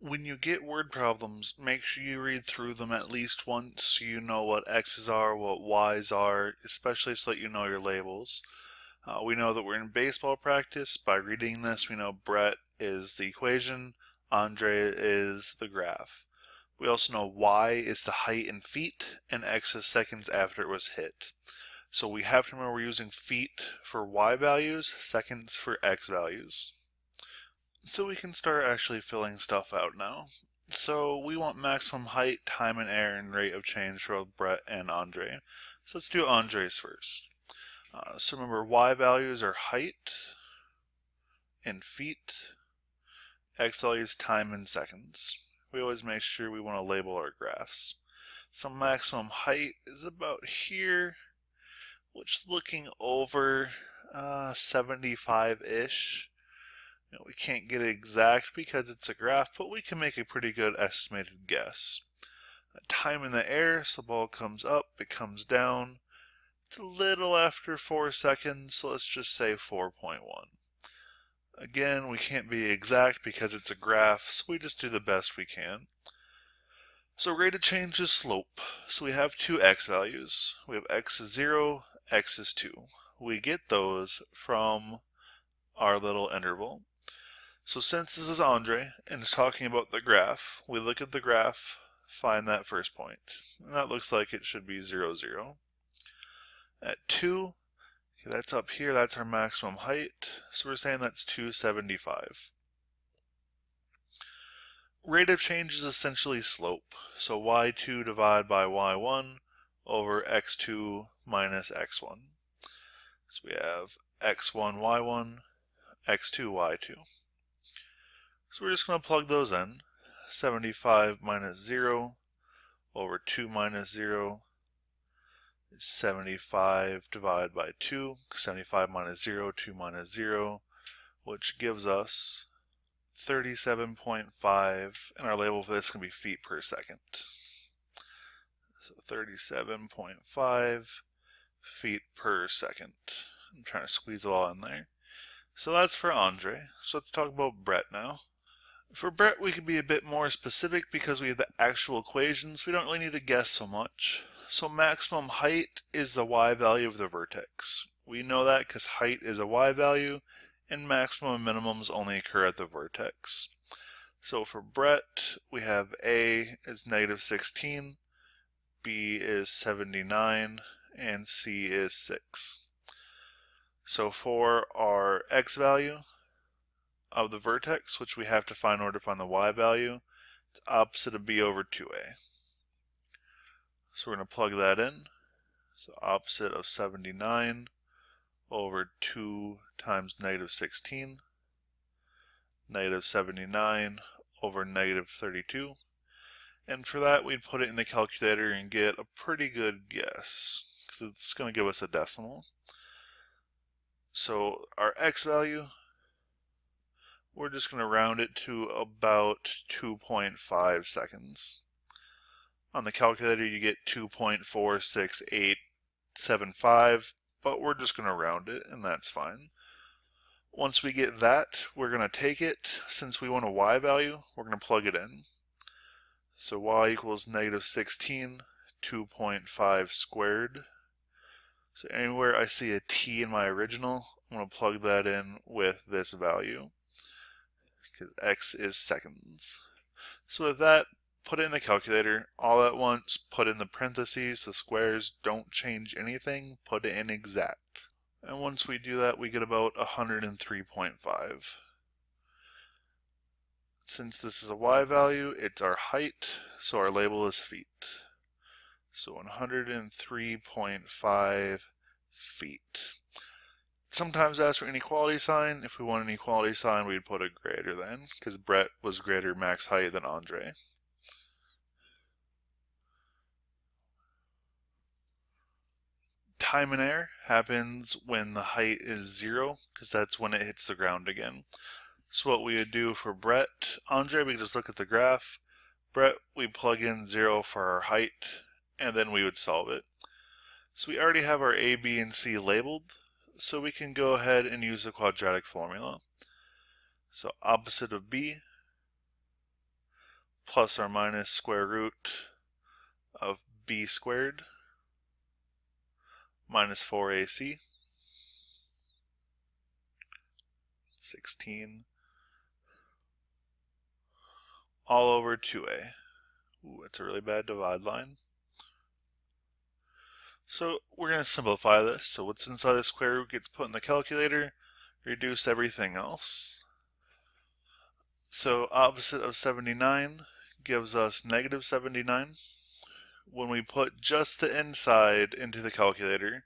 When you get word problems, make sure you read through them at least once so you know what X's are, what Y's are, especially so that you know your labels. We know that we're in baseball practice. By reading this, we know Brett is the equation, Andre is the graph. We also know Y is the height in feet, and X is seconds after it was hit. So we have to remember we're using feet for Y values, seconds for X values. So we can start actually filling stuff out now. So we want maximum height, time in air, and rate of change for both Brett and Andre. So let's do Andre's first. So remember, Y values are height in feet, X values time in seconds. We always make sure we want to label our graphs. So maximum height is about here, which is looking over 75-ish. We can't get it exact because it's a graph, but we can make a pretty good estimated guess. Time in the air, so the ball comes up, it comes down. It's a little after 4 seconds, so let's just say 4.1. Again, we can't be exact because it's a graph, so we just do the best we can. So rate of change is slope. So we have two X values. We have X is 0, X is 2. We get those from our little interval. So since this is Andre and is talking about the graph, we look at the graph, find that first point. And that looks like it should be 0, 0. At 2, okay, that's up here, that's our maximum height. So we're saying that's 275. Rate of change is essentially slope. So y2 divided by y1 over x2 minus x1. So we have x1, y1, x2, y2. So we're just going to plug those in. 75 minus 0 over 2 minus 0 is 75 divided by 2. 75 minus 0, 2 minus 0, which gives us 37.5, and our label for this is going to be feet per second. So 37.5 feet per second. I'm trying to squeeze it all in there. So that's for Andre. So let's talk about Brett now. For Brett, we can be a bit more specific because we have the actual equations. We don't really need to guess so much. So maximum height is the y value of the vertex. We know that because height is a y value, and maximum and minimums only occur at the vertex. So for Brett, we have A is negative 16, B is 79, and C is 6. So for our x value of the vertex, which we have to find in order to find the y value, it's opposite of b over 2a. So we're going to plug that in. So opposite of 79 over 2 times negative 16, negative 79 over negative 32. And for that, we'd put it in the calculator and get a pretty good guess, because it's going to give us a decimal. So our x value, we're just going to round it to about 2.5 seconds. On the calculator, you get 2.46875, but we're just going to round it, and that's fine. Once we get that, we're going to take it. Since we want a y value, we're going to plug it in. So y equals negative 16, 2.5 squared. So anywhere I see a t in my original, I'm going to plug that in with this value, because x is seconds. So with that, put it in the calculator all at once, put in the parentheses, the squares, don't change anything, put it in exact. And once we do that, we get about 103.5. Since this is a y value, it's our height, so our label is feet. So 103.5 feet. Sometimes ask for an equality sign. If we want an equality sign, we'd put a greater than, because Brett was greater max height than Andre. Time in air happens when the height is 0, because that's when it hits the ground again. So what we would do for Brett, Andre, we just look at the graph. Brett, we plug in 0 for our height, and then we would solve it. So we already have our A, B, and C labeled, so we can go ahead and use the quadratic formula. So opposite of B plus or minus square root of b squared minus 4ac, 16, all over 2a. Ooh, that's a really bad divide line. So we're going to simplify this. So what's inside the square root gets put in the calculator, reduce everything else. So opposite of 79 gives us negative 79. When we put just the inside into the calculator,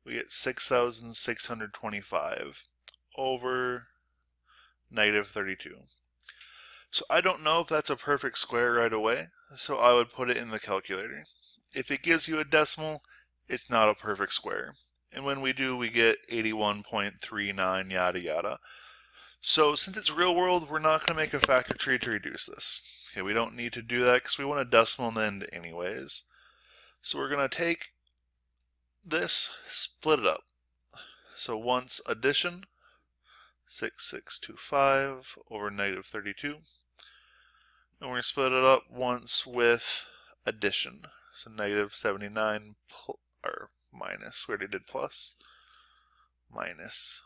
we get 6,625 over negative 32. So I don't know if that's a perfect square right away, so I would put it in the calculator. If it gives you a decimal, it's not a perfect square. And when we do, we get 81.39 yada yada. So since it's real world, we're not going to make a factor tree to reduce this. Okay, we don't need to do that because we want a decimal in the end anyways. So we're going to take this, split it up. So once addition, 6625 over negative 32. And we're going to split it up once with addition. So negative 79 or minus, we already did plus, minus.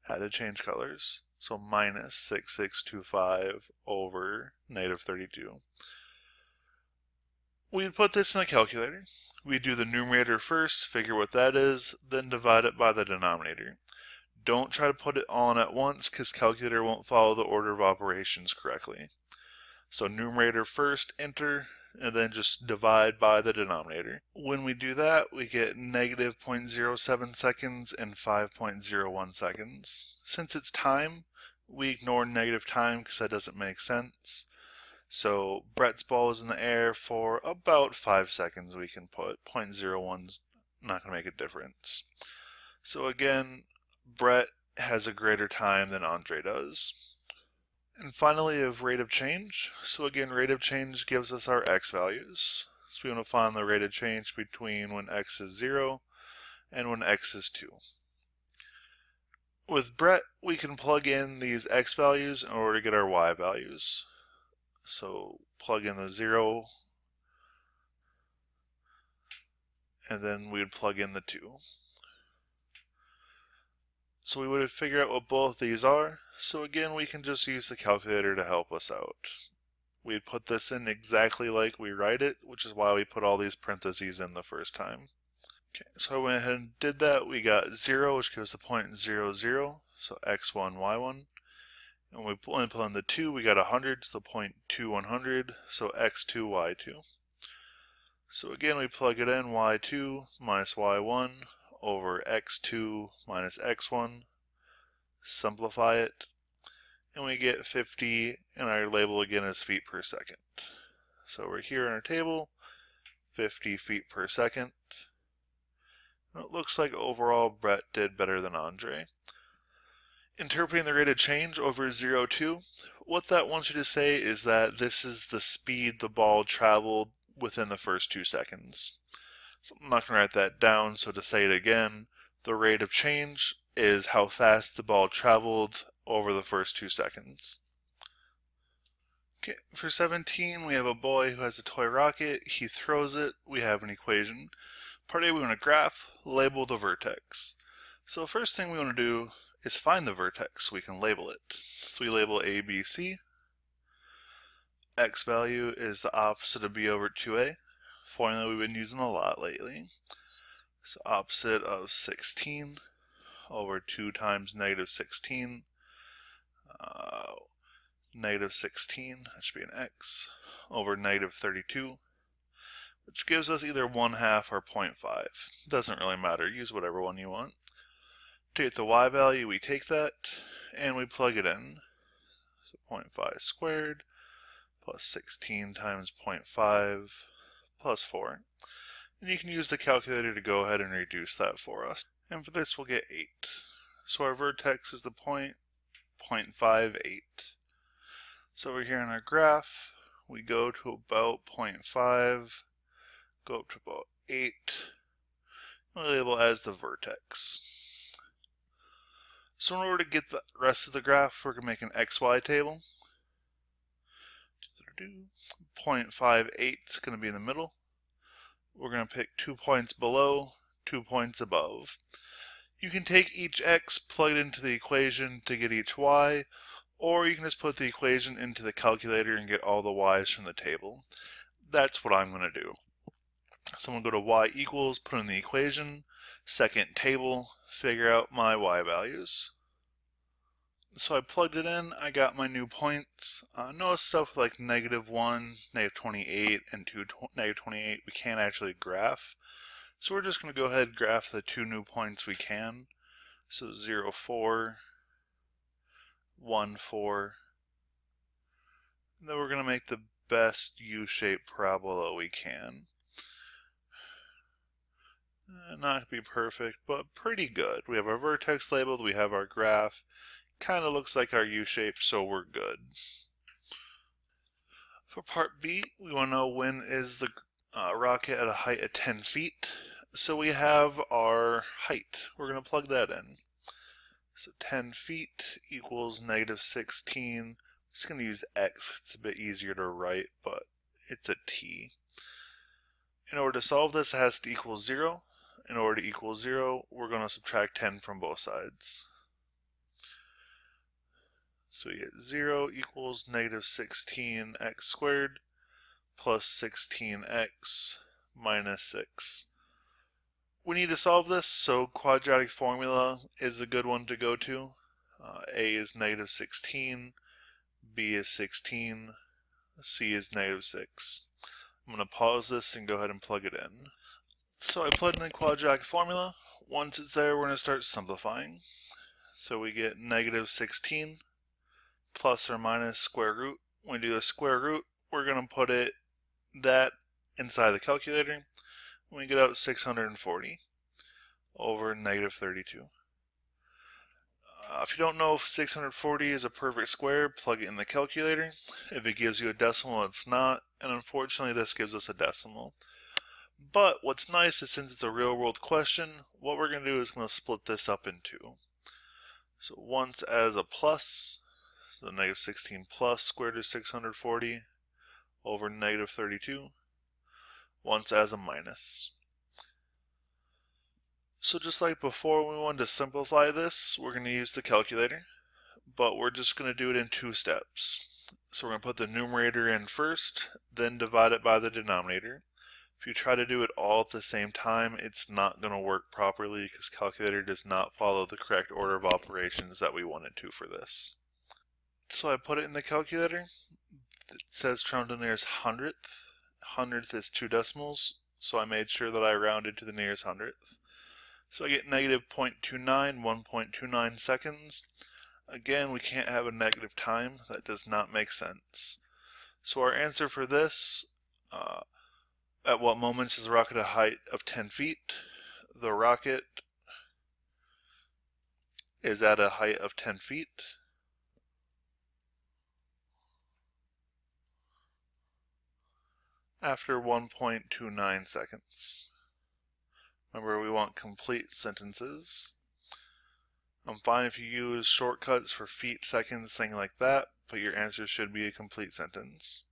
Had to change colors. So minus 6625 over negative 32. We'd put this in the calculator. We do the numerator first, figure what that is, then divide it by the denominator. Don't try to put it all in at once because calculator won't follow the order of operations correctly. So numerator first, enter, and then just divide by the denominator. When we do that, we get negative 0.07 seconds and 5.01 seconds. Since it's time, we ignore negative time because that doesn't make sense. So Brett's ball is in the air for about 5 seconds. We can put 0.01's not going to make a difference. So again, Brett has a greater time than Andre does. And finally, we have rate of change. So again, rate of change gives us our x values. So we want to find the rate of change between when x is 0 and when x is 2. With Brett, we can plug in these x values in order to get our y values. So plug in the 0, and then we would plug in the 2. So we would figure out what both these are. So again, we can just use the calculator to help us out. We'd put this in exactly like we write it, which is why we put all these parentheses in the first time. Okay, so I went ahead and did that. We got 0, which gives the point 0, 0, so x1, y1. And we put in the 2, we got 100, so 0.2, 100, so x2, y2. So again, we plug it in, y2 minus y1 over x2 minus x1, simplify it, and we get 50, and our label again is feet per second. So we're here in our table, 50 feet per second. And it looks like overall Brett did better than Andre. Interpreting the rate of change over 0, 2, what that wants you to say is that this is the speed the ball traveled within the first 2 seconds. So I'm not going to write that down, so to say it again, the rate of change is how fast the ball traveled over the first 2 seconds. Okay, for 17, we have a boy who has a toy rocket. He throws it. We have an equation. Part A, we want to graph, label the vertex. So the first thing we want to do is find the vertex so we can label it. So we label A, B, C. X value is the opposite of B over 2A. Formula we've been using a lot lately. So opposite of 16 over 2 times negative 16. Negative 16, that should be an x, over negative 32, which gives us either 1/2 or 0.5. Doesn't really matter, use whatever one you want. To get the y value, we take that and we plug it in. So 0.5 squared plus 16 times 0.5 plus 4. And you can use the calculator to go ahead and reduce that for us. And for this, we'll get 8. So our vertex is the point 0.58. So over here in our graph, we go to about 0.5, go up to about 8, and we label as the vertex. So in order to get the rest of the graph, we're going to make an XY table. 0.58 is going to be in the middle. We're going to pick 2 points below, 2 points above. You can take each x, plug it into the equation to get each y, or you can just put the equation into the calculator and get all the y's from the table. That's what I'm going to do. So I'm going to go to y equals, put in the equation, second table, figure out my y values. So I plugged it in, I got my new points. Notice stuff like -1, -28, and -28 we can't actually graph. So we're just going to go ahead and graph the 2 new points we can. So 0, 4, 1, 4. And then we're going to make the best U-shaped parabola we can. Not to be perfect, but pretty good. We have our vertex labeled, we have our graph. Kind of looks like our U-shape, so we're good. For part B, we want to know when is the rocket at a height of 10 feet. So we have our height. We're going to plug that in. So 10 feet equals -16. I'm just going to use x. It's a bit easier to write, but it's a t. In order to solve this, it has to equal 0. In order to equal 0, we're going to subtract 10 from both sides. So we get 0 equals -16x squared plus 16x minus 6. We need to solve this, so quadratic formula is a good one to go to. A is -16, B is 16, C is -6. I'm going to pause this and go ahead and plug it in. So I plugged in the quadratic formula. Once it's there, we're going to start simplifying. So we get -16 plus or minus square root. When we do the square root, we're going to put that inside the calculator. We get out 640 over -32. If you don't know if 640 is a perfect square, plug it in the calculator. If it gives you a decimal, it's not, and unfortunately this gives us a decimal. But what's nice is since it's a real world question, what we're going to do is going to split this up in two. So once as a plus, so -16 plus square root of 640 over -32. Once as a minus. So just like before, when we wanted to simplify this, we're going to use the calculator, but we're just going to do it in 2 steps. So we're going to put the numerator in first, then divide it by the denominator. If you try to do it all at the same time, it's not going to work properly because calculator does not follow the correct order of operations that we want it to for this. So I put it in the calculator. It says round to the nearest hundredth. Hundredth is 2 decimals, so I made sure that I rounded to the nearest hundredth. So I get -0.29, 1.29 seconds. Again, we can't have a negative time. That does not make sense. So our answer for this, at what moments is the rocket at a height of 10 feet? The rocket is at a height of 10 feet. After 1.29 seconds. Remember, we want complete sentences. I'm fine if you use shortcuts for feet, seconds, things like that, but your answer should be a complete sentence.